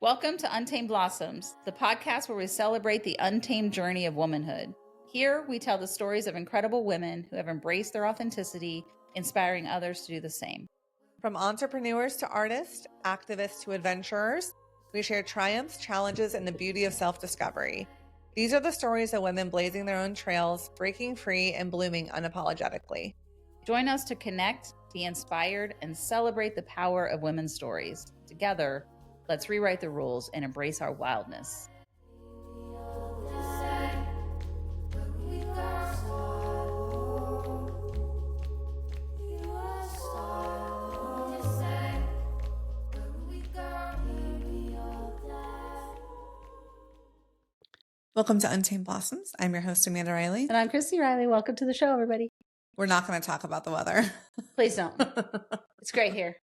Welcome to Untamed Blossoms, the podcast where we celebrate the untamed journey of womanhood. Here, we tell the stories of incredible women who have embraced their authenticity, inspiring others to do the same. From entrepreneurs to artists, activists to adventurers, we share triumphs, challenges, and the beauty of self-discovery. These are the stories of women blazing their own trails, breaking free, and blooming unapologetically. Join us to connect, be inspired, and celebrate the power of women's stories. Together, let's rewrite the rules and embrace our wildness. Welcome to Untamed Blossoms. I'm your host, Amanda Riley. And I'm Christy Riley. Welcome to the show, everybody. We're not going to talk about the weather. Please don't. It's great here.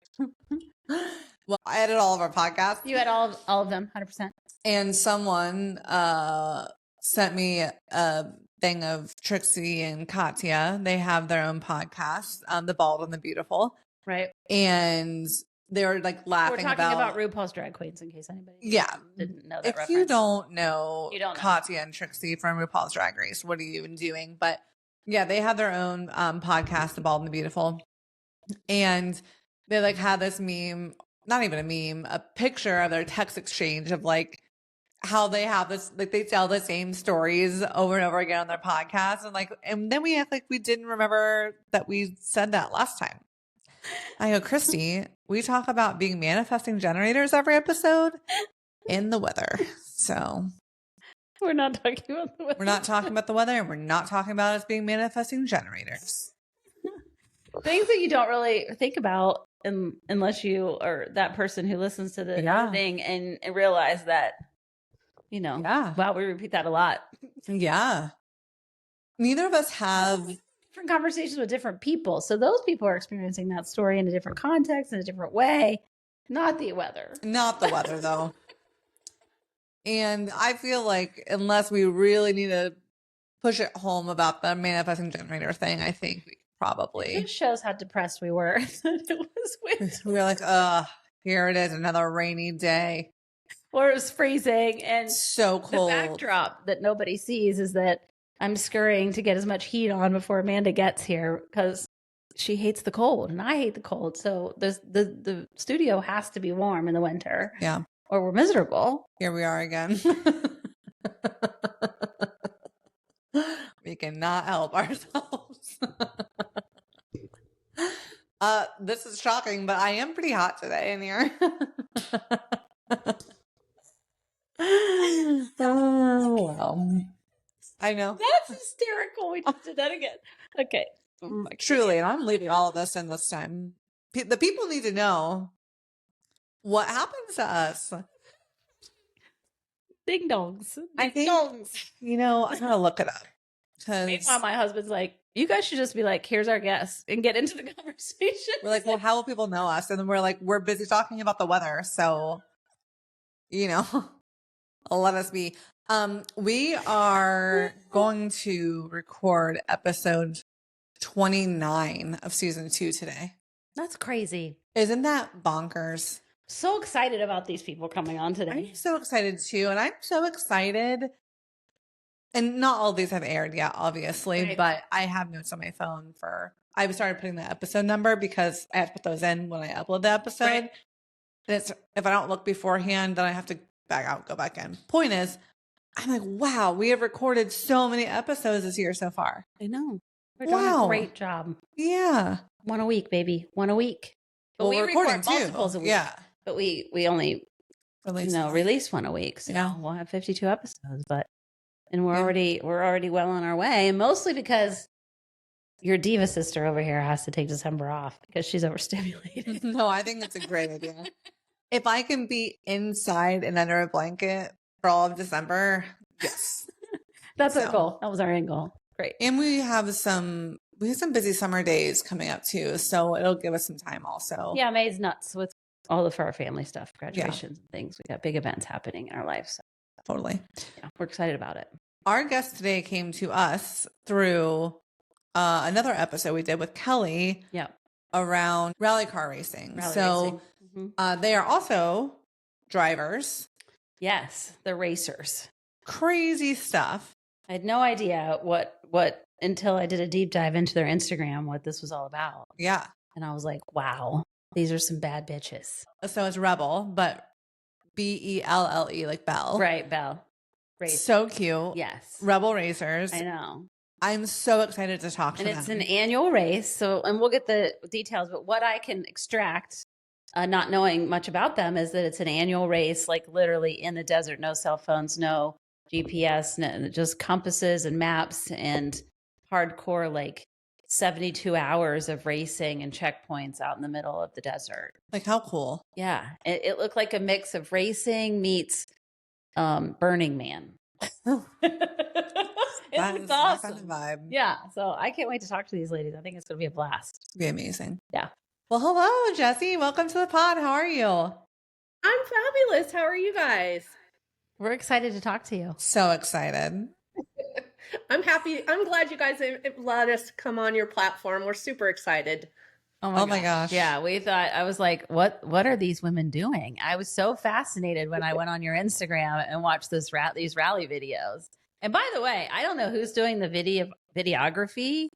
Well, I edit all of our podcasts. You had all of them, 100%. And someone sent me a thing of Trixie and Katya. They have their own podcast, The Bald and the Beautiful. Right. And they were like laughing We're talking about RuPaul's Drag Queens, in case anybody didn't know that if reference. you don't know You don't know. Katya and Trixie from RuPaul's Drag Race, what are you even doing? But yeah, they have their own podcast, The Bald and the Beautiful. And they like had this meme, not even a meme, a picture of their text exchange of like how they have this, like they tell the same stories over and over again on their podcast. And then we act like we didn't remember that we said that last time. I go, Christy, we talk about being manifesting generators every episode in the weather. So we're not talking about the weather. We're not talking about the weather, and we're not talking about us being manifesting generators. Things that you don't really think about unless you are that person who listens to the thing and realize that, wow, we repeat that a lot. Yeah. Neither of us have different conversations with different people. So those people are experiencing that story in a different context, in a different way. Not the weather. Not the weather, though. And I feel like unless we really need to push it home about the manifesting generator thing, I think we probably. It shows how depressed we were. It was winter. We were like, here it is, another rainy day. Or it was freezing. And so cold. The backdrop that nobody sees is that I'm scurrying to get as much heat on before Amanda gets here because she hates the cold and I hate the cold. So the studio has to be warm in the winter. Yeah. Or we're miserable. Here we are again. We cannot help ourselves. This is shocking, but I am pretty hot today in here. Oh, wow. I know. That's hysterical. We just did that again. Okay. Truly, and I'm leaving all of this in this time. The people need to know what happens to us. Ding dongs. I think, I'm going to look it up. Meanwhile, my husband's like, you guys should just be like, here's our guest and get into the conversation. We're like, well, how will people know us? And then we're like, we're busy talking about the weather. So, let us be. We are going to record episode 29 of season 2 today. That's crazy. Isn't that bonkers? So excited about these people coming on today. I'm so excited too. And I'm so excited. And not all of these have aired yet, obviously, right. But I have notes on my phone I've started putting the episode number because I have to put those in when I upload the episode. Right. And if I don't look beforehand, then I have to back out, go back in. Point is, I'm like, wow, we have recorded so many episodes this year so far. I know. We're doing a great job. Yeah. One a week, baby. One a week. But we record multiples a week. Yeah. But we only release one a week. So we'll have 52 episodes, and we're already well on our way. And mostly because your diva sister over here has to take December off because she's overstimulated. No, I think it's a great idea. If I can be inside and under a blanket for all of December, yes. That's our goal. That was our end goal. Great. And we have some busy summer days coming up too. So it'll give us some time also. Yeah, May's nuts with all of our family stuff, graduations and things. We got big events happening in our life. So totally. Yeah, we're excited about it. Our guest today came to us through another episode we did with Kelly around rally car racing. Rally racing. They are also drivers. Yes, the racers. Crazy stuff. I had no idea what until I did a deep dive into their Instagram, what this was all about. Yeah. And I was like, wow, these are some bad bitches. So it's Rebel, but Belle, like Belle. Right, Belle. Race. So cute. Yes. Rebel Racers. I know. I'm so excited to talk to them. And it's an annual race. So, and we'll get the details, but what I can extract, not knowing much about them, is that it's an annual race, like literally in the desert, no cell phones, no GPS, just compasses and maps and hardcore, like 72 hours of racing and checkpoints out in the middle of the desert. Like, how cool. Yeah. It looked like a mix of racing meets Burning Man. It's awesome. Kind of vibe. Yeah. So I can't wait to talk to these ladies. I think it's going to be a blast. It'll be amazing. Yeah. Well, hello, Jessi. Welcome to the pod. How are you? I'm fabulous. How are you guys? We're excited to talk to you. So excited. I'm happy. I'm glad you guys let us come on your platform. We're super excited. Oh my gosh. Yeah, we thought, I was like, what are these women doing? I was so fascinated when I went on your Instagram and watched these rally videos. And by the way, I don't know who's doing the videography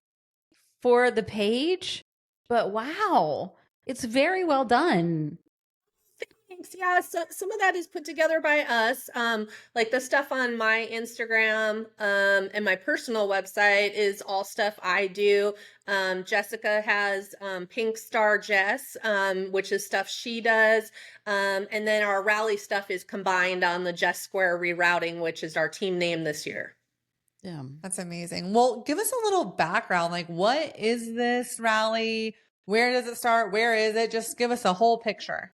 for the page, but wow, it's very well done. Thanks. Yeah, so some of that is put together by us. Like the stuff on my Instagram and my personal website is all stuff I do. Jessica has Pink Star Jess, which is stuff she does. And then our rally stuff is combined on the Jess Square rerouting, which is our team name this year. Yeah, that's amazing. Well, give us a little background. Like, what is this rally? Where does it start? Where is it? Just give us a whole picture.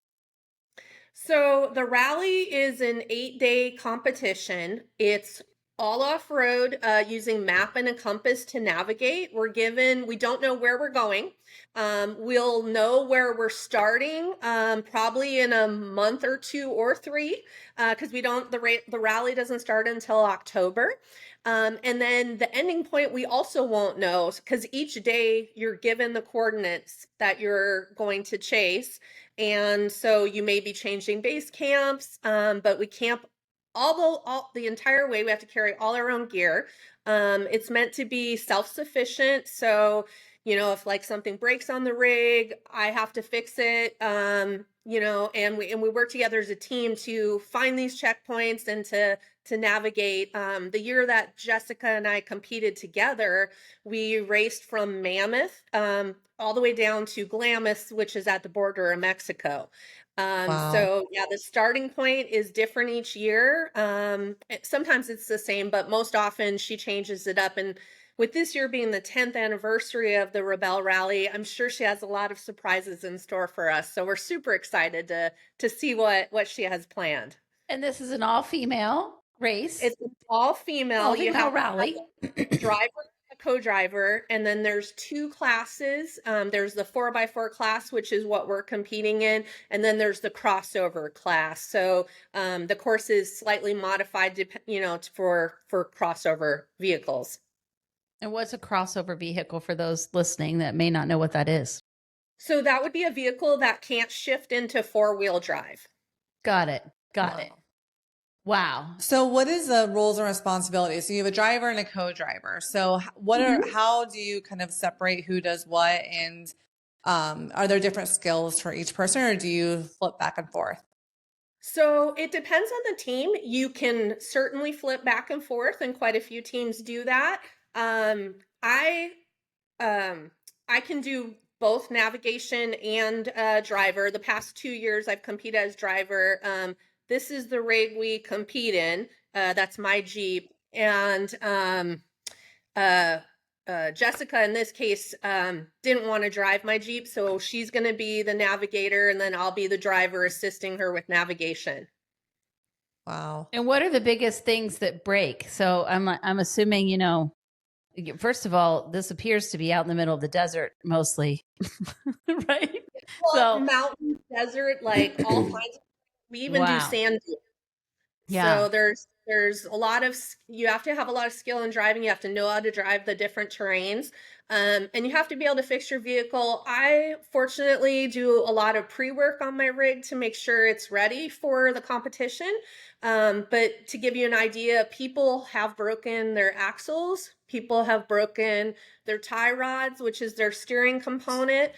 So the rally is an 8-day competition. It's all off-road using map and a compass to navigate. We don't know where we're going. We'll know where we're starting probably in a month or 2 or 3 because the rally doesn't start until October. And then the ending point, we also won't know because each day you're given the coordinates that you're going to chase. And so you may be changing base camps, but we camp the entire way. We have to carry all our own gear. It's meant to be self-sufficient. So, if like something breaks on the rig, I have to fix it. And we work together as a team to find these checkpoints and to navigate. The year that Jessica and I competed together, we raced from Mammoth all the way down to Glamis, which is at the border of Mexico. Wow. So yeah, the starting point is different each year. Sometimes it's the same, but most often she changes it up. And with this year being the 10th anniversary of the Rebel Rally, I'm sure she has a lot of surprises in store for us. So we're super excited to see what she has planned. And this is an all-female race. It's an all-female. You have rally. Driver, a co-driver, and then there's 2 classes. There's the 4x4 class, which is what we're competing in, and then there's the crossover class. So the course is slightly modified, for crossover vehicles. And what's a crossover vehicle for those listening that may not know what that is? So that would be a vehicle that can't shift into 4-wheel drive. Got it. Wow. So what is the roles and responsibilities? So you have a driver and a co-driver. So how do you kind of separate who does what? And are there different skills for each person, or do you flip back and forth? So it depends on the team. You can certainly flip back and forth, and quite a few teams do that. I can do both navigation and driver. The past 2 years I've competed as driver. This is the rig we compete in. That's my Jeep. And Jessica, in this case, didn't want to drive my Jeep. So she's going to be the navigator, and then I'll be the driver assisting her with navigation. Wow. And what are the biggest things that break? So I'm assuming, first of all, this appears to be out in the middle of the desert mostly, right? Well, mountain, desert, like all kinds of. We even do sand dunes. Yeah. So there's There's a lot of, you have to have a lot of skill in driving. You have to know how to drive the different terrains. And you have to be able to fix your vehicle. I fortunately do a lot of pre-work on my rig to make sure it's ready for the competition. But to give you an idea, people have broken their axles. People have broken their tie rods, which is their steering component.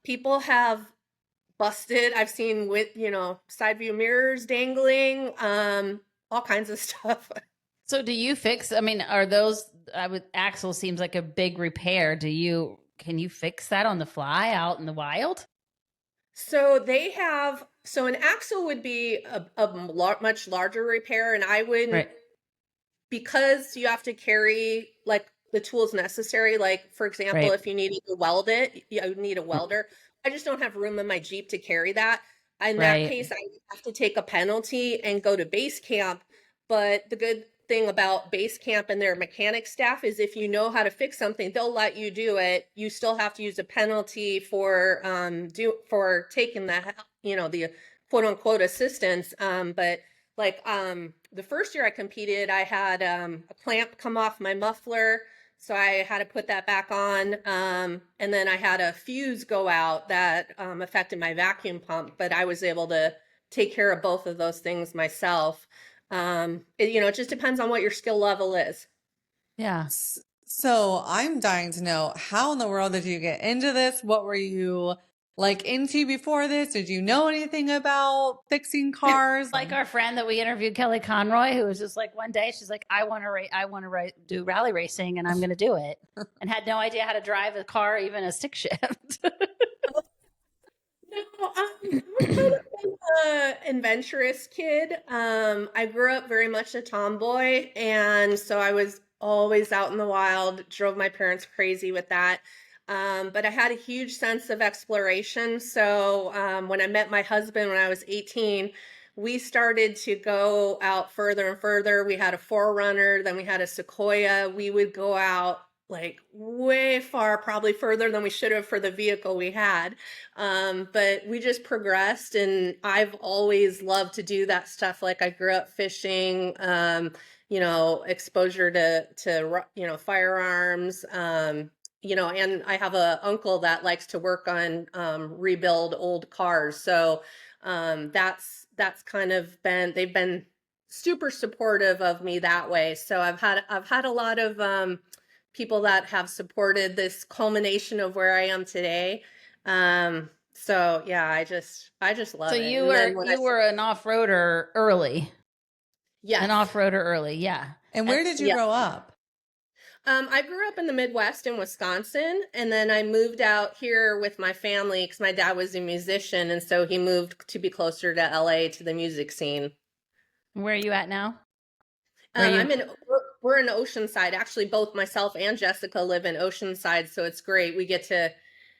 People have busted. I've seen with, side view mirrors dangling, all kinds of stuff. So do you fix, I mean, are those, axle seems like a big repair. Can you fix that on the fly out in the wild? So an axle would be a much larger repair, and I would, Right. because you have to carry like the tools necessary. Like, for example, Right. if you needed to weld it, you need a welder. I just don't have room in my Jeep to carry that. In that case, I have to take a penalty and go to base camp. But the good thing about base camp and their mechanic staff is if you know how to fix something, they'll let you do it. You still have to use a penalty for taking the quote unquote assistance. But like the first year I competed, I had a clamp come off my muffler. So I had to put that back on. And then I had a fuse go out that affected my vacuum pump, but I was able to take care of both of those things myself. It just depends on what your skill level is. Yeah. So I'm dying to know, how in the world did you get into this? What were you like into before this? Did you know anything about fixing cars? Like our friend that we interviewed, Kelly Conroy, who was just like, one day she's like, I want to do rally racing and I'm going to do it, and had no idea how to drive a car, even a stick shift. No, I'm kind of an adventurous kid. I grew up very much a tomboy, and so I was always out in the wild, drove my parents crazy with that. But I had a huge sense of exploration. So when I met my husband when I was 18, we started to go out further and further. We had a 4Runner, then we had a Sequoia. We would go out like way far, probably further than we should have for the vehicle we had. But we just progressed, and I've always loved to do that stuff. Like I grew up fishing, exposure to firearms, and I have a uncle that likes to work on rebuild old cars. So that's kind of they've been super supportive of me that way. So I've had a lot of people that have supported this culmination of where I am today. So yeah, I just love it. So you were an off-roader early. Yeah. An off-roader early. Yeah. And where did you grow up? I grew up in the Midwest in Wisconsin, and then I moved out here with my family because my dad was a musician, and so he moved to be closer to LA, to the music scene. Where are you at now? We're in Oceanside. Actually, both myself and Jessica live in Oceanside, so it's great. We get to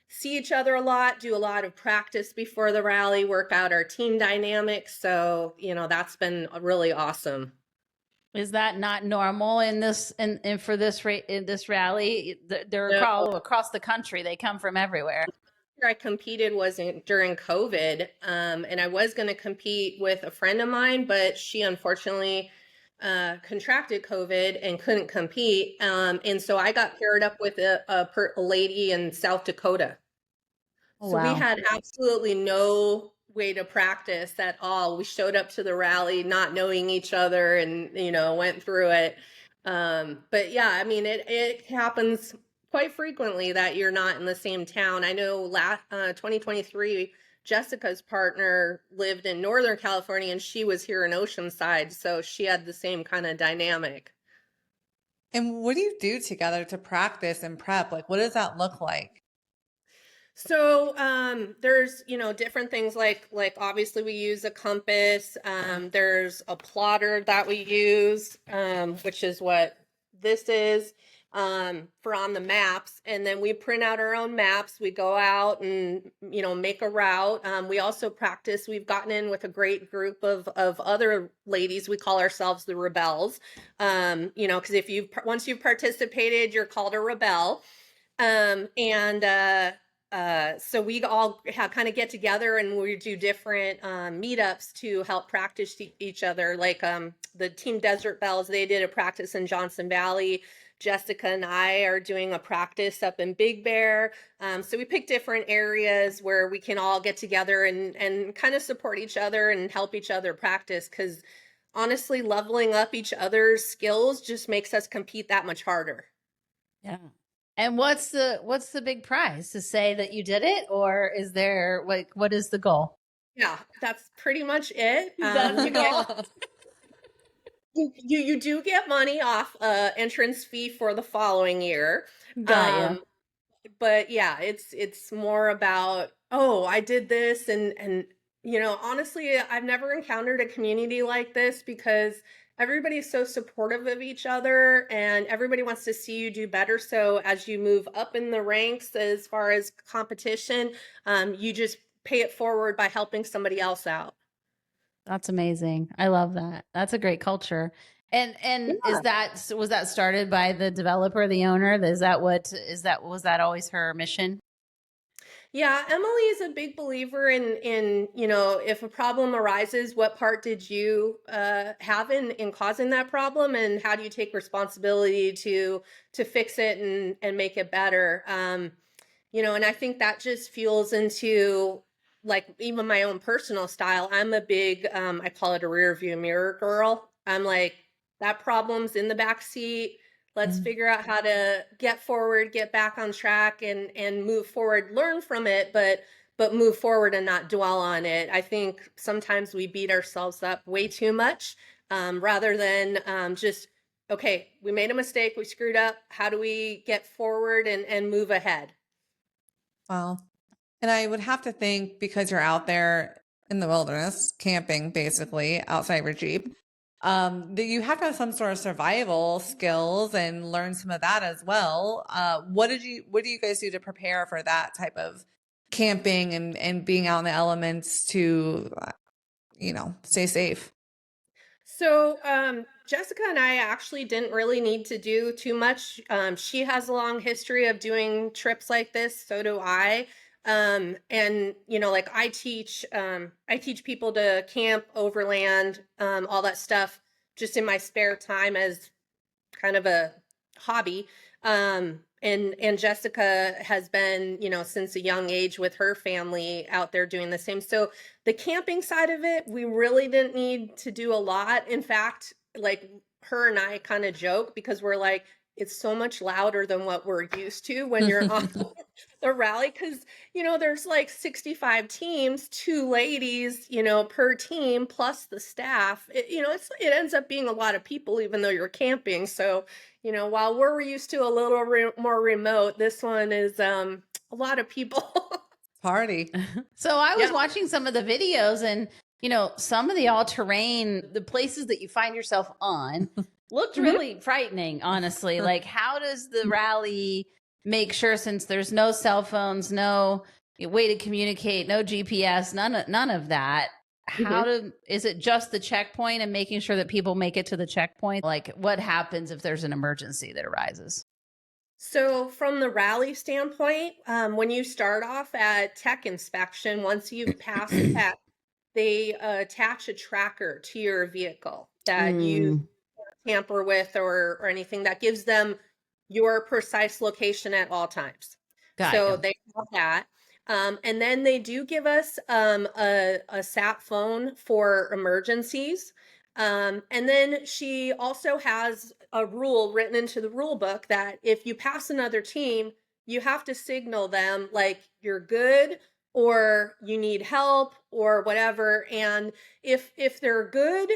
see each other a lot, do a lot of practice before the rally, work out our team dynamics. So, that's been really awesome. Is that not normal in this for this rally? They're all across the country. They come from everywhere. I competed was during COVID, and I was going to compete with a friend of mine, but she unfortunately contracted COVID and couldn't compete. And so I got paired up with a lady in South Dakota. So we had absolutely no way to practice at all. We showed up to the rally not knowing each other and, went through it. But yeah, I mean, it happens quite frequently that you're not in the same town. I know 2023, Jessica's partner lived in Northern California and she was here in Oceanside. So she had the same kind of dynamic. And what do you do together to practice and prep? Like, what does that look like? So there's different things like obviously we use a compass. There's a plotter that we use, which is what this is, for on the maps, and then we print out our own maps. We go out and make a route. We also practice. We've gotten in with a great group of other ladies. We call ourselves the Rebels, because once you've participated, you're called a rebel. And So we all kind of get together and we do different meetups to help practice each other. Like the Team Desert Bells, they did a practice in Johnson Valley. Jessica and I are doing a practice up in Big Bear. So we pick different areas where we can all get together and kind of support each other and help each other practice, because honestly, leveling up each other's skills just makes us compete that much harder. Yeah. And what's the big prize? To say that you did it, or is there what is the goal? Yeah, that's pretty much it. That's the goal. You do get money off entrance fee for the following year. Got you. But yeah, it's more about, oh, I did this, and honestly, I've never encountered a community like this, because everybody's so supportive of each other and everybody wants to see you do better. So as you move up in the ranks as far as competition, you just pay it forward by helping somebody else out. That's amazing. I love that. That's a great culture. And Yeah. was that started by the developer, the owner? Was that always her mission? Yeah, Emily is a big believer in if a problem arises, what part did you have in causing that problem, and how do you take responsibility to fix it and make it better? And I think that just fuels into, like, even my own personal style. I'm a big I call it a rear view mirror girl. I'm like, that problem's in the back seat. Let's figure out how to get forward, get back on track, and move forward, learn from it, but move forward and not dwell on it. I think sometimes we beat ourselves up way too much, rather than just, okay, we made a mistake, we screwed up. How do we get forward and move ahead? Wow. And I would have to think, because you're out there in the wilderness, camping basically outside your Jeep, that you have to have some sort of survival skills and learn some of that as well. What do you guys do to prepare for that type of camping and being out in the elements to, stay safe? So, Jessica and I actually didn't really need to do too much. She has a long history of doing trips like this. So do I. And like I teach people to camp, overland, all that stuff just in my spare time as kind of a hobby. And Jessica has been, since a young age with her family out there doing the same. So the camping side of it, we really didn't need to do a lot. In fact, like, her and I kind of joke, because we're like, it's so much louder than what we're used to when you're on the rally, because there's like 65 teams, 2 ladies per team, plus the staff. It ends up being a lot of people, even though you're camping. So while we're used to a little more remote, this one is a lot of people. Party. So I was watching some of the videos, and some of the all-terrain, the places that you find yourself on looked really frightening, honestly. Like, how does the rally make sure, since there's no cell phones, no way to communicate, no GPS, none of that, is it just the checkpoint and making sure that people make it to the checkpoint? Like, what happens if there's an emergency that arises? So from the rally standpoint, when you start off at tech inspection, once you've passed tech, they attach a tracker to your vehicle that you tamper with or anything, that gives them your precise location at all times. So they have that. And then they do give us a sat phone for emergencies. And then she also has a rule written into the rule book that if you pass another team, you have to signal them like you're good or you need help or whatever. And if they're good,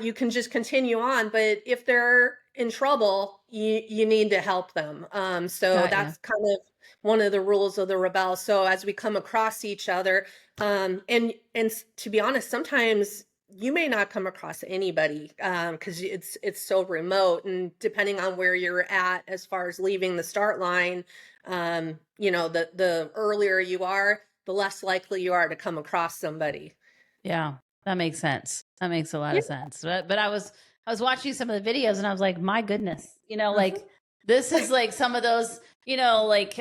you can just continue on. But if they're in trouble, you need to help them. So that's kind of one of the rules of the Rebel. So as we come across each other, and to be honest, sometimes you may not come across anybody because it's so remote, and depending on where you're at as far as leaving the start line, the earlier you are, the less likely you are to come across somebody. Yeah, that makes sense. That makes a lot of sense. But I was watching some of the videos, and I was like, my goodness, like, this is like some of those, like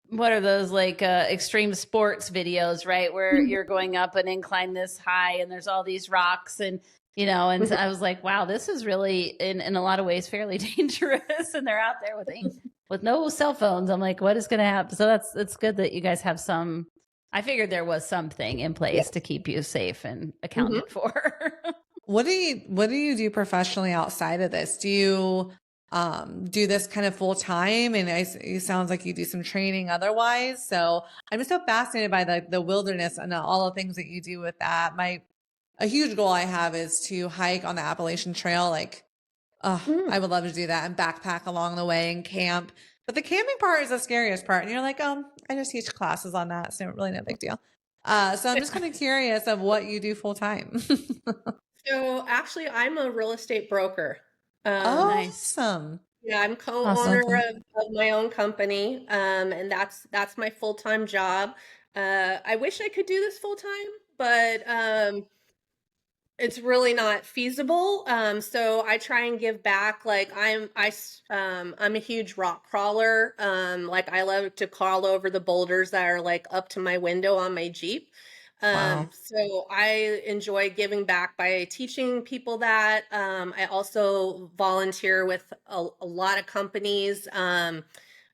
what are those like extreme sports videos, right? Where you're going up an incline this high and there's all these rocks and and so I was like, wow, this is really in a lot of ways fairly dangerous. And they're out there with no cell phones. I'm like, what is going to happen? So it's good that you guys have some. I figured there was something in place to keep you safe and accounted for. What do you do professionally outside of this? Do you do this kind of full time? And it sounds like you do some training otherwise. So I'm just so fascinated by the wilderness and all the things that you do with that. A huge goal I have is to hike on the Appalachian Trail. Like, I would love to do that and backpack along the way and camp. But the camping part is the scariest part. And you're like, I just teach classes on that. So really no big deal. So I'm just kind of curious of what you do full time. So actually, I'm a real estate broker. Awesome. Yeah, I'm co-owner of my own company, and that's my full-time job. I wish I could do this full-time, but it's really not feasible. So I try and give back. Like I'm a huge rock crawler. Like I love to crawl over the boulders that are like up to my window on my Jeep. So I enjoy giving back by teaching people that. I also volunteer with a lot of companies.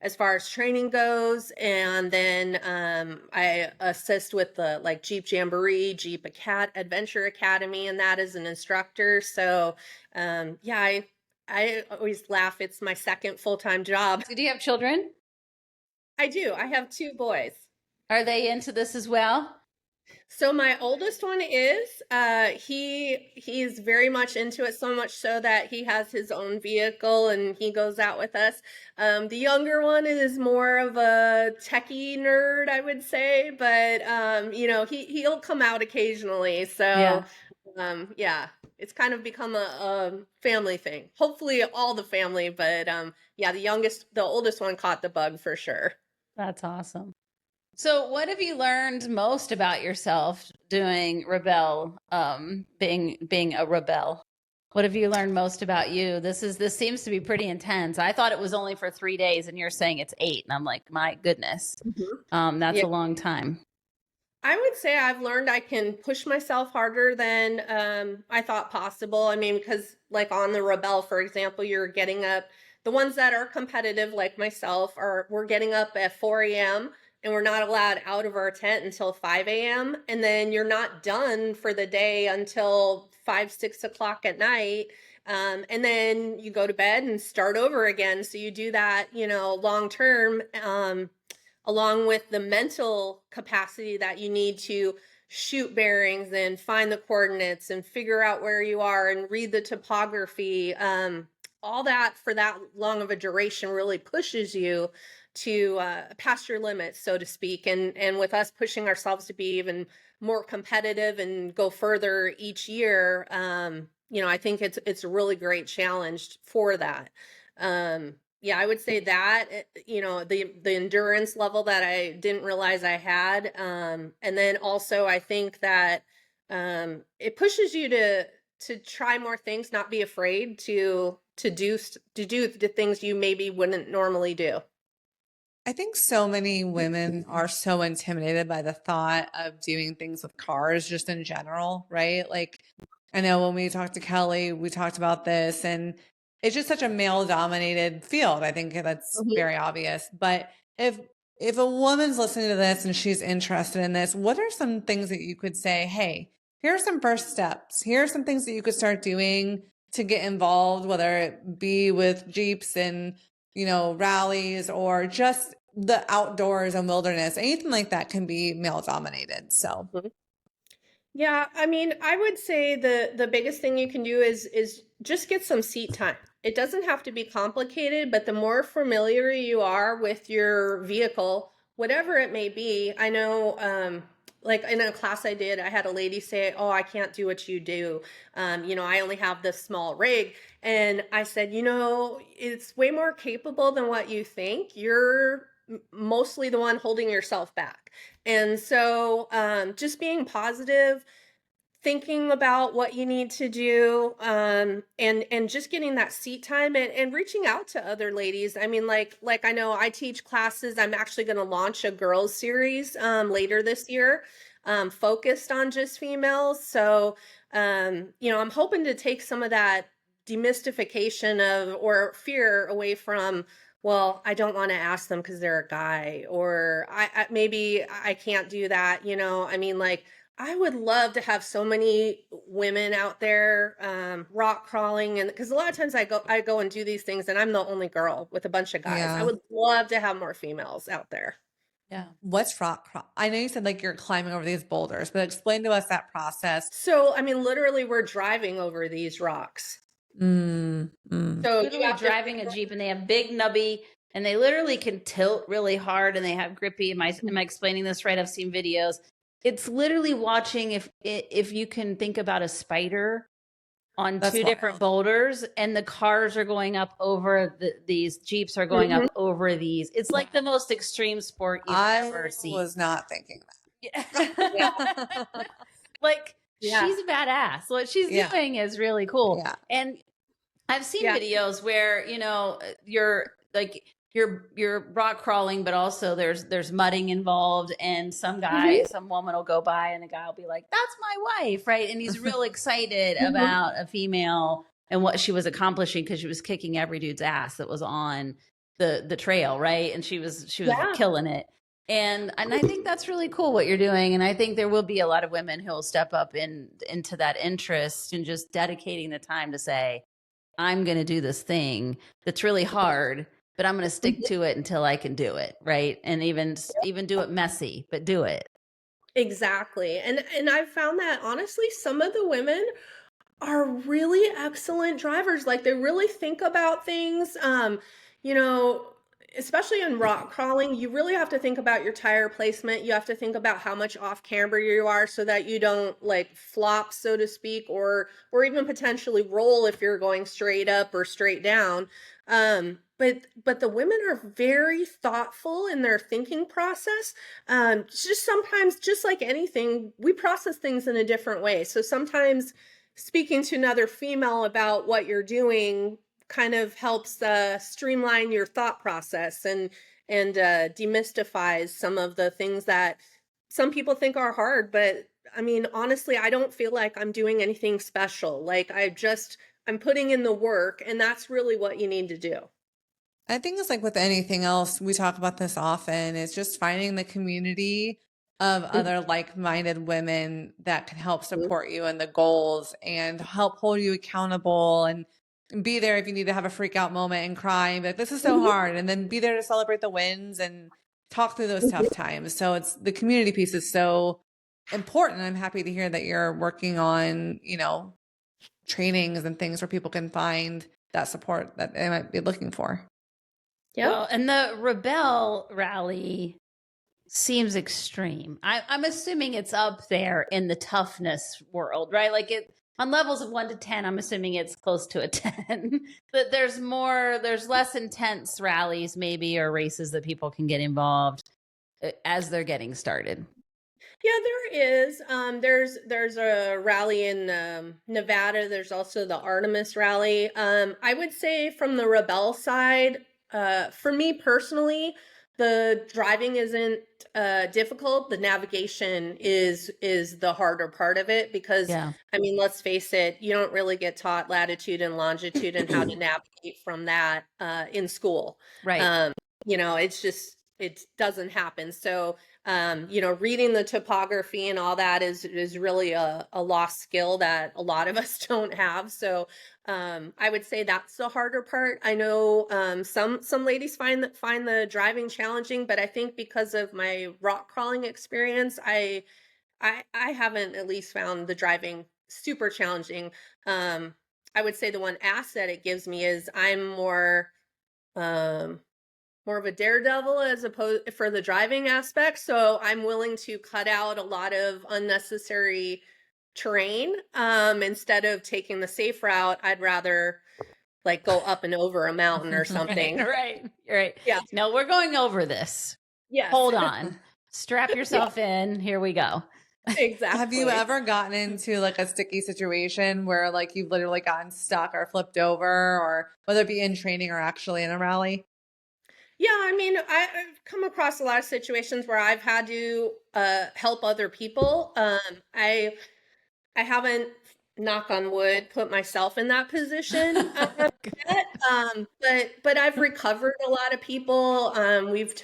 As far as training goes, and then I assist with the like Jeep Jamboree, Jeep Adventure Academy, and that as an instructor. So yeah, I always laugh. It's my second full-time job. Do you have children? I do. I have 2 boys. Are they into this as well? So my oldest one is he's very much into it, so much so that he has his own vehicle and he goes out with us. The younger one is more of a techie nerd, I would say, but he'll come out occasionally. So yeah, it's kind of become a family thing. Hopefully all the family, but yeah, the oldest one caught the bug for sure. That's awesome. So what have you learned most about yourself doing being a rebel? What have you learned most about you? This seems to be pretty intense. I thought it was only for 3 days and you're saying it's 8. And I'm like, my goodness, that's a long time. I would say I've learned I can push myself harder than I thought possible. I mean, because like on the Rebel, for example, you're getting up. The ones that are competitive, like myself, we're getting up at 4 a.m. and we're not allowed out of our tent until 5 a.m. And then you're not done for the day until 5, 6 o'clock at night. And then you go to bed and start over again. So you do that, long term, along with the mental capacity that you need to shoot bearings and find the coordinates and figure out where you are and read the topography. All that for that long of a duration really pushes you to past your limits, so to speak. And with us pushing ourselves to be even more competitive and go further each year, I think it's a really great challenge for that. Yeah, I would say that, the endurance level that I didn't realize I had. And then also I think that it pushes you to try more things, not be afraid to do the things you maybe wouldn't normally do. I think so many women are so intimidated by the thought of doing things with cars just in general, right? Like I know when we talked to Kelly, we talked about this and it's just such a male dominated field. I think that's very obvious. But if a woman's listening to this and she's interested in this, what are some things that you could say, hey, here are some first steps. Here are some things that you could start doing to get involved, whether it be with Jeeps and rallies or just the outdoors and wilderness, anything like that can be male dominated. So, yeah, I mean, I would say the biggest thing you can do is just get some seat time. It doesn't have to be complicated, but the more familiar you are with your vehicle, whatever it may be. I know, like in a class I did, I had a lady say, "Oh, I can't do what you do. I only have this small rig." And I said, it's way more capable than what you think. You're mostly the one holding yourself back. And so just being positive, thinking about what you need to do, and just getting that seat time and reaching out to other ladies. I mean, like I know I teach classes. I'm actually going to launch a girls series later this year, focused on just females. So you know, I'm hoping to take some of that demystification of or fear away from, well, I don't want to ask them because they're a guy, or I maybe I can't do that. You know, I mean, like, I would love to have so many women out there rock crawling, and because a lot of times I go and do these things and I'm the only girl with a bunch of guys. I Yeah. would love to have more females out there. Yeah. What's rock crawl? I know you said like you're climbing over these boulders, but explain to us that process. So, I mean, literally, we're driving over these rocks. Mm. So you Literally have to- driving a Jeep, and they have big nubby, and they literally can tilt really hard, and they have grippy. Am I explaining this right? I've seen videos. It's literally watching if you can think about a spider on That's two wild. different boulders, and the cars are going up over these Jeeps are going up over these. It's like the most extreme sport you've ever I seen. was not thinking that. Like, she's a badass. What she's doing is really cool. Yeah. And I've seen videos where, you know, you're like you're rock crawling, but also there's mudding involved, and some guy, some woman will go by and the guy will be like, "That's my wife," right? And he's real excited about a female and what she was accomplishing because she was kicking every dude's ass that was on the trail, right? And she was killing it. And I think that's really cool what you're doing. And I think there will be a lot of women who will step up into that interest and just dedicating the time to say, I'm going to do this thing that's really hard, but I'm going to stick to it until I can do it. Right. And even do it messy, but do it. Exactly. And I've found that honestly, some of the women are really excellent drivers. Like, they really think about things. You know, especially in rock crawling, you really have to think about your tire placement. You have to think about how much off camber you are so that you don't like flop, so to speak, or even potentially roll if you're going straight up or straight down. But the women are very thoughtful in their thinking process. Just sometimes, just like anything, we process things in a different way. So sometimes speaking to another female about what you're doing kind of helps streamline your thought process and demystifies some of the things that some people think are hard. But I mean, honestly, I don't feel like I'm doing anything special. Like, I'm putting in the work, and that's really what you need to do. I think it's like with anything else, we talk about this often, it's just finding the community of other like-minded women that can help support you in the goals and help hold you accountable, and be there if you need to have a freak out moment and cry and be like, this is so hard. And then be there to celebrate the wins and talk through those tough times. So it's the community piece is so important. I'm happy to hear that you're working on, you know, trainings and things where people can find that support that they might be looking for. Yeah. Well, and the Rebel rally seems extreme. I'm assuming it's up there in the toughness world, right? Like, it on levels of 1 to 10, I'm assuming it's close to a 10. But there's less intense rallies maybe, or races that people can get involved as they're getting started. Yeah, there is. There's a rally in Nevada. There's also the Artemis rally. I would say from the Rebel side, for me personally, the driving isn't difficult. The navigation is the harder part of it, because I mean, let's face it, you don't really get taught latitude and longitude and how to navigate from that in school. Right. You know, it doesn't happen. So you know, reading the topography and all that is really a lost skill that a lot of us don't have. So I would say that's the harder part. I know some ladies find the driving challenging, but I think because of my rock crawling experience, I haven't at least found the driving super challenging. I would say the one asset it gives me is I'm more of a daredevil as opposed for the driving aspect. So I'm willing to cut out a lot of unnecessary terrain. Instead of taking the safe route, I'd rather like go up and over a mountain or something. Right. Yeah. No, we're going over this. Yes. Hold on. Strap yourself in. Here we go. Exactly. Have you ever gotten into like a sticky situation where like you've literally gotten stuck or flipped over, or whether it be in training or actually in a rally? Yeah, I mean, I've come across a lot of situations where I've had to help other people. I haven't, knock on wood, put myself in that position yet. But I've recovered a lot of people. We've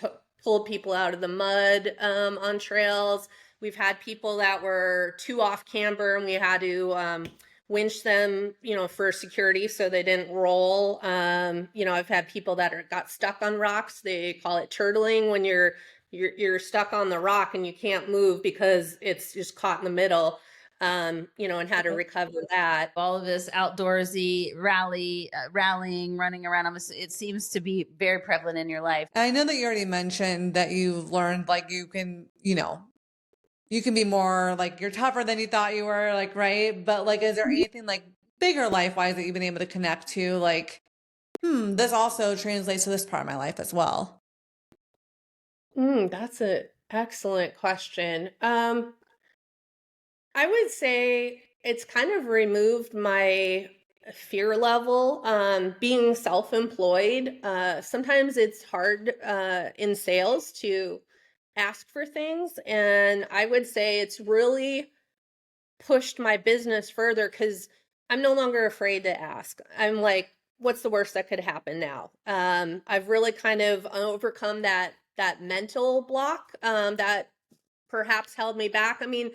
pulled people out of the mud on trails. We've had people that were too off camber, and we had to winch them, for security so they didn't roll. I've had people that got stuck on rocks. They call it turtling when you're stuck on the rock and you can't move because it's just caught in the middle. And how to recover that. All of this outdoorsy rallying, running around, it seems to be very prevalent in your life. I know that you already mentioned that you've learned like you can be more like you're tougher than you thought you were, like, right? But like, is there anything like bigger life wise that you've been able to connect to? Like, this also translates to this part of my life as well. That's an excellent question. I would say it's kind of removed my fear level. Being self-employed, sometimes it's hard in sales to ask for things. And I would say it's really pushed my business further because I'm no longer afraid to ask. I'm like, what's the worst that could happen now? I've really kind of overcome that mental block that perhaps held me back. I mean,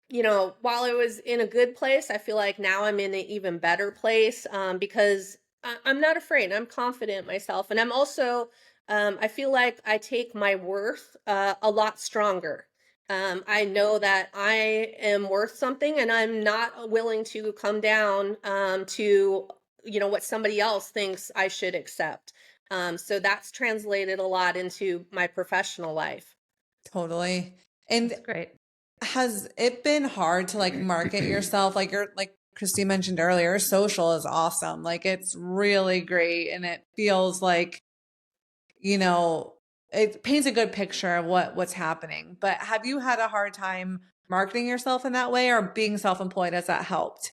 while I was in a good place, I feel like now I'm in an even better place because I'm not afraid. I'm confident in myself. And I'm also, I feel like I take my worth a lot stronger. I know that I am worth something and I'm not willing to come down to, what somebody else thinks I should accept. So that's translated a lot into my professional life. Totally. And That's great. has it been hard to like market yourself? Like like Christy mentioned earlier, social is awesome. Like it's really great. And it feels like, it paints a good picture of what's happening. But have you had a hard time marketing yourself in that way, or being self-employed? Has that helped?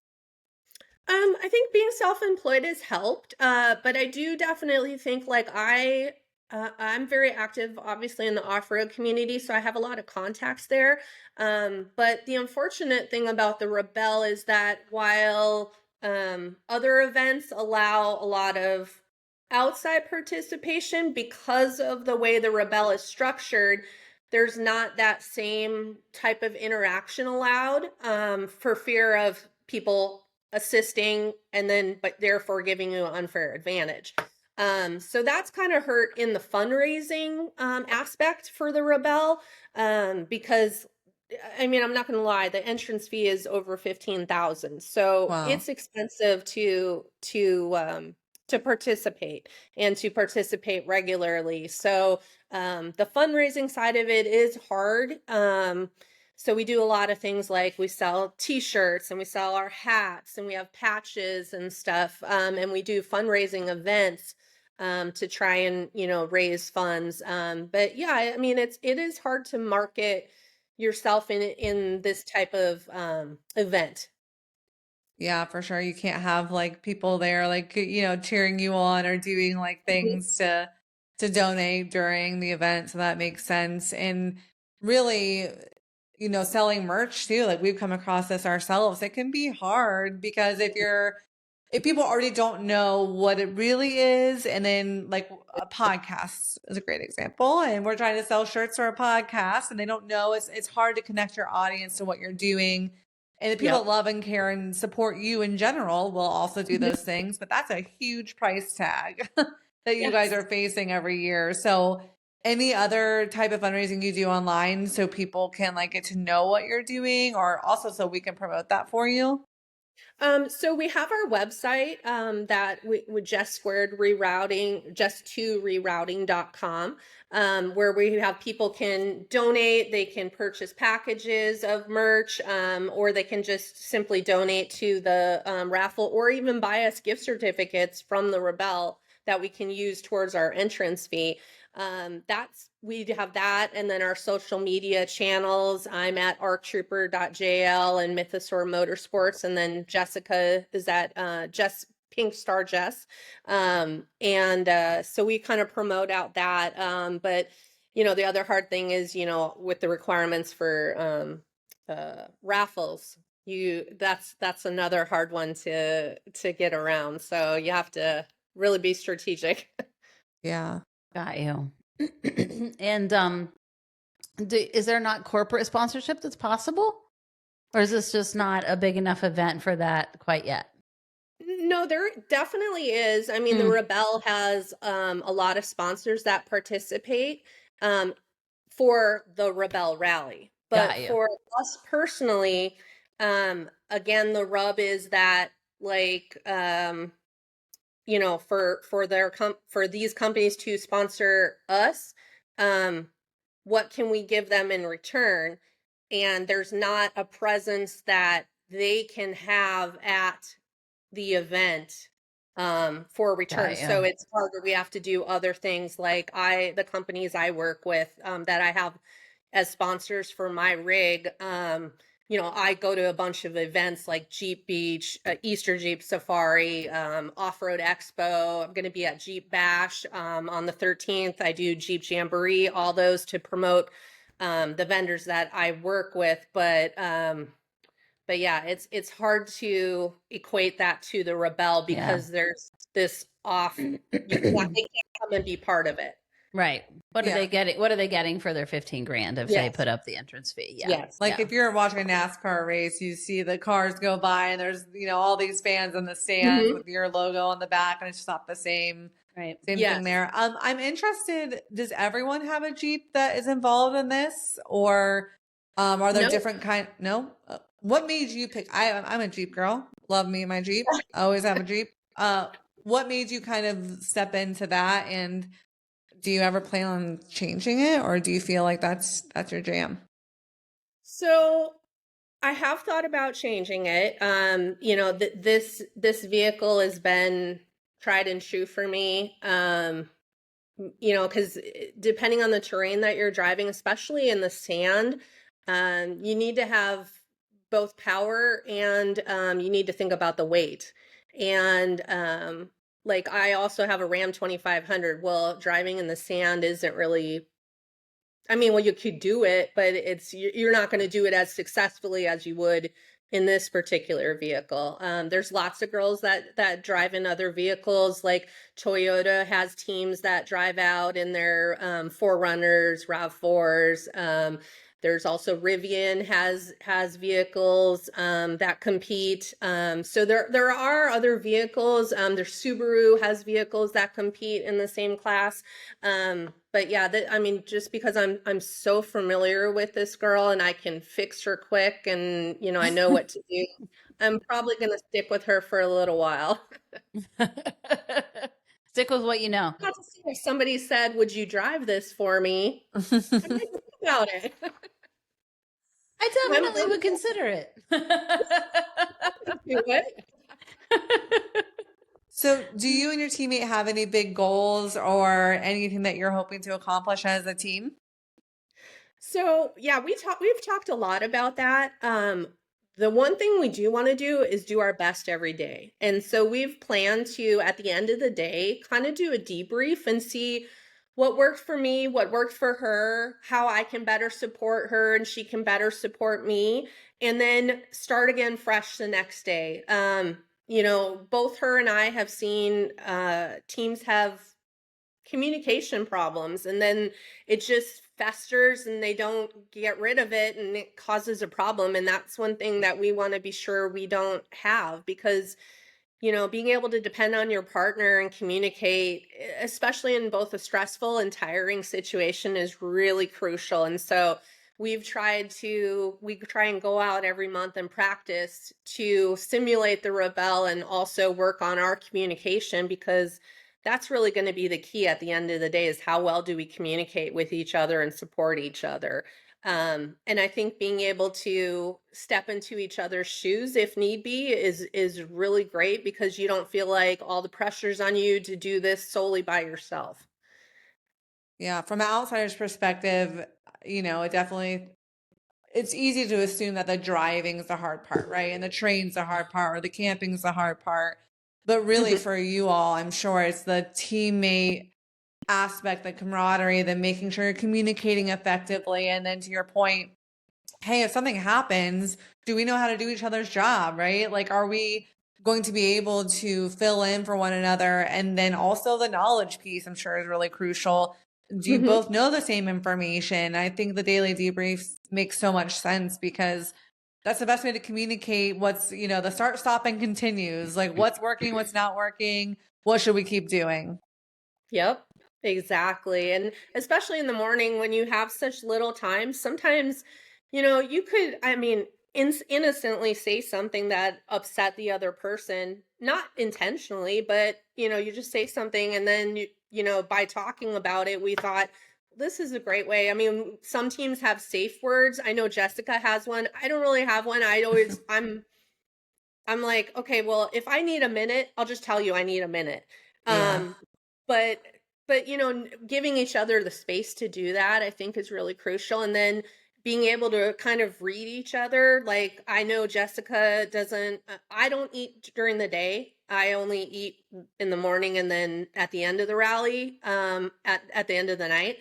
I think being self-employed has helped, but I do definitely think like I'm very active, obviously, in the off-road community, so I have a lot of contacts there. But the unfortunate thing about the Rebel is that while other events allow a lot of outside participation because of the way the Rebel is structured, there's not that same type of interaction allowed for fear of people assisting and then but therefore giving you an unfair advantage. So that's kind of hurt in the fundraising aspect for the Rebel because I mean, I'm not going to lie, the entrance fee is over 15,000. So Wow. it's expensive to participate and to participate regularly. So the fundraising side of it is hard. So we do a lot of things like we sell t-shirts and we sell our hats and we have patches and stuff. And we do fundraising events to try and, raise funds. But yeah, I mean, it is hard to market yourself in this type of event. Yeah, for sure. You can't have like people there like, cheering you on or doing like things to donate during the event. So that makes sense. And really, selling merch too, like we've come across this ourselves. It can be hard because if people already don't know what it really is, and then like a podcast is a great example, and we're trying to sell shirts for a podcast and they don't know, it's hard to connect your audience to what you're doing. And the people that love and care and support you in general will also do those things, but that's a huge price tag that you guys are facing every year. So any other type of fundraising you do online so people can like get to know what you're doing, or also so we can promote that for you? So we have our website that with Jess Squared Rerouting, Jess2rerouting.com, where we have people can donate, they can purchase packages of merch, or they can just simply donate to the raffle, or even buy us gift certificates from the Rebel that we can use towards our entrance fee. We have that, and then our social media channels. I'm at arctrooper.jl and Mythosaur Motorsports, and then Jessica is at Jess Pink Star Jess. So we kind of promote out that. But the other hard thing is, with the requirements for raffles, that's another hard one to get around. So you have to really be strategic. Yeah. Got you. And is there not corporate sponsorship that's possible? Or is this just not a big enough event for that quite yet? No, there definitely is. I mean, the Rebel has a lot of sponsors that participate for the Rebel Rally. But for us personally, again, the rub is that like for these companies to sponsor us, what can we give them in return? And there's not a presence that they can have at the event for return. So it's harder. We have to do other things like the companies I work with that I have as sponsors for my rig. I go to a bunch of events like Jeep Beach, Easter Jeep Safari, Off-Road Expo. I'm going to be at Jeep Bash on the 13th. I do Jeep Jamboree, all those to promote the vendors that I work with. But yeah, it's hard to equate that to the Rebel because there's this they can't come and be part of it. Right. What are they getting? What are they getting for their 15 grand if they put up the entrance fee? Yeah. Yes. Like if you're watching a NASCAR race, you see the cars go by and there's, all these fans in the stands with your logo on the back, and it's just not the same. Right. Same thing there. I'm interested, does everyone have a Jeep that is involved in this, or are there different kind? No? What made you pick? I'm a Jeep girl. Love me my Jeep. I always have a Jeep. What made you kind of step into that, and do you ever plan on changing it, or do you feel like that's your jam? So I have thought about changing it. This vehicle has been tried and true for me. Because depending on the terrain that you're driving, especially in the sand, you need to have both power and you need to think about the weight. And like I also have a Ram 2500. Well, driving in the sand isn't really, well, you could do it, but you're not going to do it as successfully as you would in this particular vehicle. There's lots of girls that drive in other vehicles, like Toyota has teams that drive out in their 4Runners, RAV4s. There's also Rivian has vehicles that compete. So there are other vehicles. There's Subaru has vehicles that compete in the same class. But yeah, just because I'm so familiar with this girl and I can fix her quick and I know what to do, I'm probably gonna stick with her for a little while. Stick with what you know. Not to see if somebody said, "Would you drive this for me?" I might think about it. I definitely would consider it. So do you and your teammate have any big goals or anything that you're hoping to accomplish as a team? So yeah, we've talked a lot about that. The one thing we do want to do is do our best every day. And so we've planned to, at the end of the day, kind of do a debrief and see what worked for me, what worked for her, how I can better support her and she can better support me, and then start again fresh the next day. Both her and I have seen teams have communication problems, and then it just festers and they don't get rid of it and it causes a problem. And that's one thing that we want to be sure we don't have, because being able to depend on your partner and communicate, especially in both a stressful and tiring situation, is really crucial. And so we try and go out every month and practice to simulate the Rebel and also work on our communication, because that's really going to be the key at the end of the day, is how well do we communicate with each other and support each other. And I think being able to step into each other's shoes if need be is really great, because you don't feel like all the pressure's on you to do this solely by yourself. Yeah. From an outsider's perspective, it's easy to assume that the driving is the hard part, right? And the train's the hard part, or the camping's the hard part. But really, for you all, I'm sure it's the teammate aspect, the camaraderie, the making sure you're communicating effectively. And then to your point, hey, if something happens, do we know how to do each other's job, right? Like, are we going to be able to fill in for one another? And then also the knowledge piece, I'm sure, is really crucial. Do you both know the same information? I think the daily debriefs make so much sense because that's the best way to communicate what's, the start, stop, and continues. Like what's working, what's not working, what should we keep doing? Yep, exactly. And especially in the morning when you have such little time, sometimes, you could, innocently say something that upset the other person, not intentionally, but, you just say something and then, by talking about it, we thought, this is a great way. I mean, some teams have safe words. I know Jessica has one. I don't really have one. I'm like, okay, well, if I need a minute, I'll just tell you I need a minute. Yeah. But giving each other the space to do that, I think is really crucial. And then being able to kind of read each other. Like I know Jessica doesn't, I don't eat during the day. I only eat in the morning and then at the end of the rally, at the end of the night.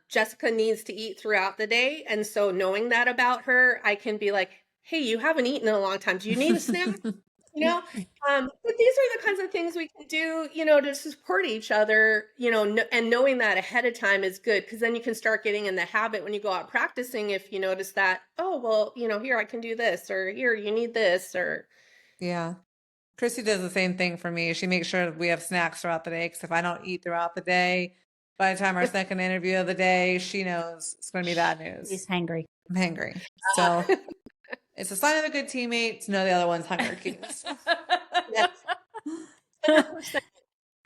Jessica needs to eat throughout the day. And so knowing that about her, I can be like, hey, you haven't eaten in a long time. Do you need a snack? But these are the kinds of things we can do, to support each other, and knowing that ahead of time is good because then you can start getting in the habit when you go out practicing. If you notice that, oh, well, here I can do this, or here you need this, or. Yeah. Chrissy does the same thing for me. She makes sure we have snacks throughout the day because if I don't eat throughout the day, by the time our second interview of the day, she knows it's going to be bad news. He's hangry. I'm hangry. So it's a sign of a good teammate to know the other one's hunger cues. Yes. 100%.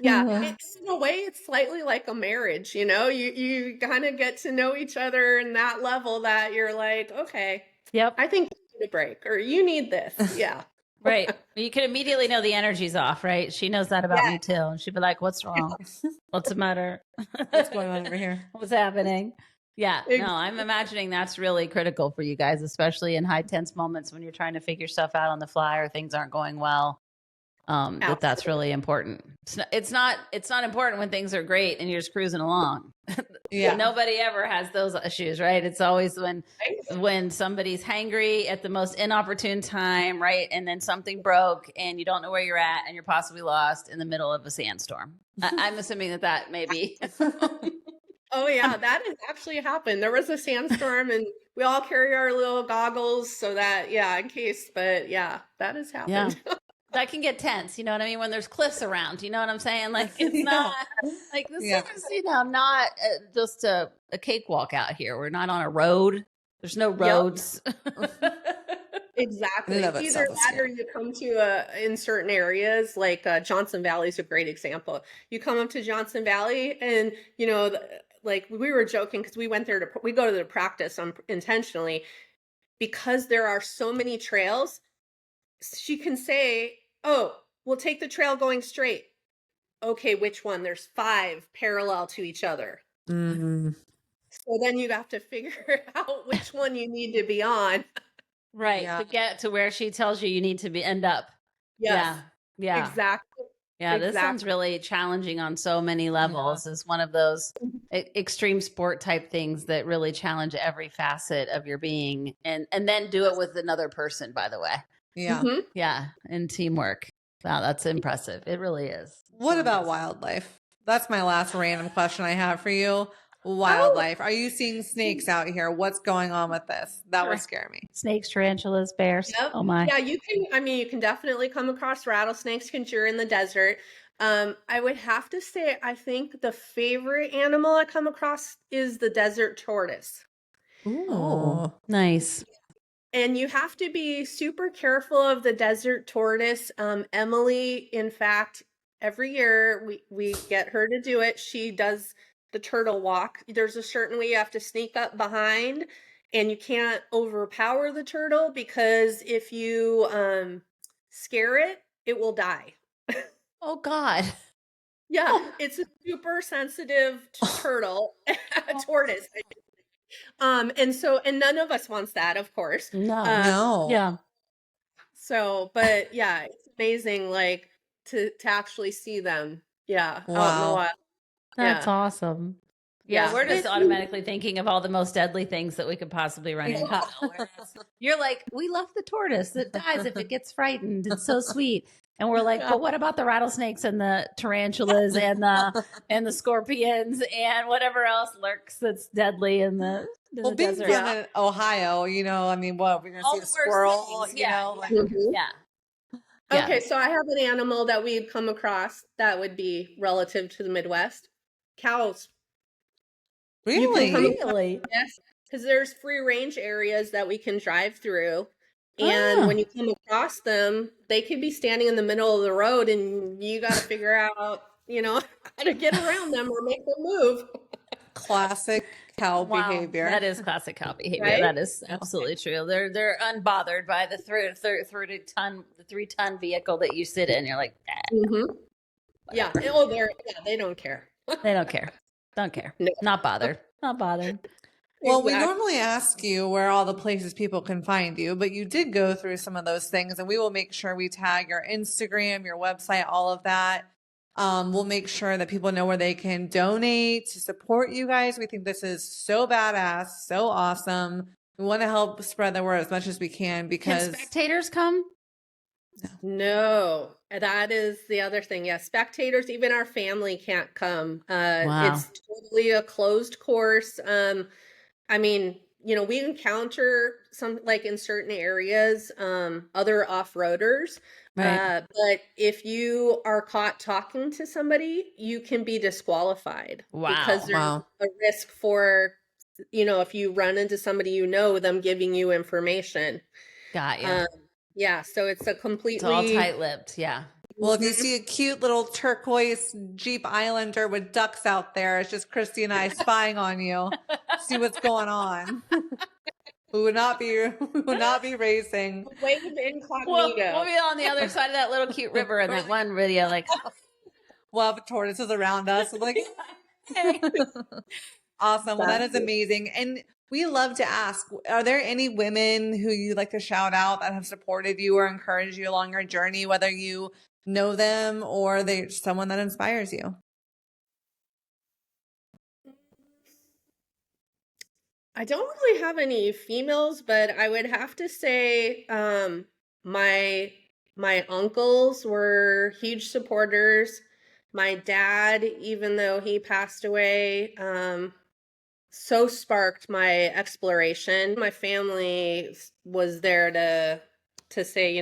Yeah, it's in a way, it's slightly like a marriage, you kind of get to know each other in that level that you're like, okay, yep, I think you need a break or you need this. Yeah. Right. You can immediately know the energy's off, right? She knows that about me too. And she'd be like, what's wrong? What's the matter? What's going on over here? What's happening? Yeah. No, I'm imagining that's really critical for you guys, especially in high tense moments when you're trying to figure stuff out on the fly or things aren't going well. That's really important. It's not important when things are great and you're just cruising along. Yeah. Nobody ever has those issues, right? It's always when somebody's hangry at the most inopportune time, right? And then something broke and you don't know where you're at and you're possibly lost in the middle of a sandstorm. I'm assuming that may be. Oh yeah, that has actually happened. There was a sandstorm and we all carry our little goggles so that, in case, but yeah, that has happened. Yeah. That can get tense, you know what I mean? When there's cliffs around, you know what I'm saying? Like it's not like this is, not just a cakewalk out here. We're not on a road. There's no roads. Exactly. Either that or you come to in certain areas like Johnson Valley is a great example. You come up to Johnson Valley and, like we were joking because we went there we go to the practice intentionally because there are so many trails. She can say, oh, we'll take the trail going straight. Okay, which one? There's 5 parallel to each other. Mm-hmm. So then you have to figure out which one you need to be on. Right. To get to where she tells you need to end up. Yes. Yeah. Exactly. Yeah. This sounds really challenging on so many levels. It's one of those extreme sport type things that really challenge every facet of your being and then do it with another person, by the way. Yeah. Mm-hmm. Yeah. And teamwork. Wow. That's impressive. It really is. What about wildlife? That's my last random question I have for you. Wildlife. Are you seeing snakes out here? What's going on with this? That would scare me. Snakes, tarantulas, bears. Yep. Oh my. Yeah, you can definitely come across rattlesnakes because you're in the desert. I would have to say, I think the favorite animal I come across is the desert tortoise. Ooh, nice. And you have to be super careful of the desert tortoise. Emily, in fact, every year we get her to do it. She does the turtle walk. There's a certain way you have to sneak up behind and you can't overpower the turtle because if you scare it, it will die. Oh God. Yeah, it's a super sensitive turtle, a tortoise. And none of us wants that, of course. No. Yeah. So, but yeah, it's amazing, like to actually see them. Yeah, out in the Wow. wild. That's Yeah. awesome. Yeah. Yeah, we're just automatically thinking of all the most deadly things that we could possibly run into. You're like, we love the tortoise that dies if it gets frightened. It's so sweet. And we're like, but what about the rattlesnakes and the tarantulas and the scorpions and whatever else lurks that's deadly in the Well, being desert? from Ohio, you know, I mean, what, we're going to All see a the worst squirrel, things, you yeah. know? Like, Mhm. Yeah. Yeah. Okay, so I have an animal that we've come across that would be relative to the Midwest. Cows. You can come really? across, Really? yes, because there's free range areas that we can drive through. And when you come across them, they could be standing in the middle of the road and you got to figure out, how to get around them or make them move. Classic cow Wow, behavior. that is classic cow behavior. Right? That is absolutely true. They're unbothered by the 3-ton vehicle that you sit in. You're like, Mm-hmm. Yeah. Oh, they don't care. they don't care. Don't care. No. Not bothered. Not bothered. Well, we Exactly. normally ask you where all the places people can find you, but you did go through some of those things, and we will make sure we tag your Instagram, your website, all of that. We'll make sure that people know where they can donate to support you guys. We think this is so badass, so awesome. We want to help spread the word as much as we can because Can spectators come? No, that is the other thing. Yeah, spectators, even our family can't come. Wow. It's totally a closed course. I mean, we encounter some, like in certain areas, other off-roaders. Right. But if you are caught talking to somebody, you can be disqualified because there's Wow. a risk for, if you run into somebody, them giving you information. Got you. Yeah, so it's a It's completely all tight-lipped. Yeah. well, if you see a cute little turquoise Jeep Islander with ducks out there, it's just Christy and I spying on you. See what's going on. We would not be racing. wave We'll incognito. be on the other side of that little cute river in that one video. Like, We'll have tortoises around us. Like, awesome. Well, that is amazing. And we love to ask, are there any women who you'd like to shout out that have supported you or encouraged you along your journey, whether you know them or they're someone that inspires you? I don't really have any females, but I would have to say my uncles were huge supporters. My dad, even though he passed away, so sparked my exploration. My family was there to say,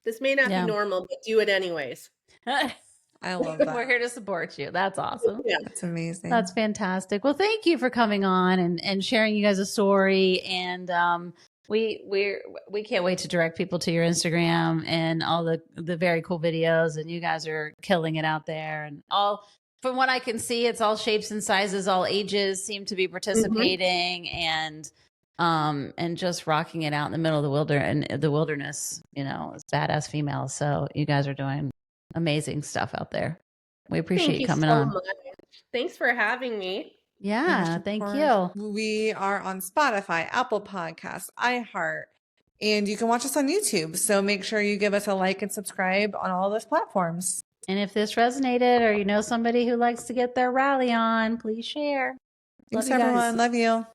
this may not be normal, but do it anyways. I love that. We're here to support you. That's awesome. Yeah. That's amazing. That's fantastic. Well, thank you for coming on and sharing you guys a story. And we can't wait to direct people to your Instagram and all the very cool videos. And you guys are killing it out there. And all from what I can see, it's all shapes and sizes, all ages seem to be participating and just rocking it out in the middle of the wilderness. As badass females. So you guys are doing amazing stuff out there. We appreciate you coming on. Much. Thanks for having me. Yeah, thank you. We are on Spotify, Apple Podcasts, iHeart, and you can watch us on YouTube. So make sure you give us a like and subscribe on all those platforms. And if this resonated or you know somebody who likes to get their rally on, please share. Thanks, everyone. Love you.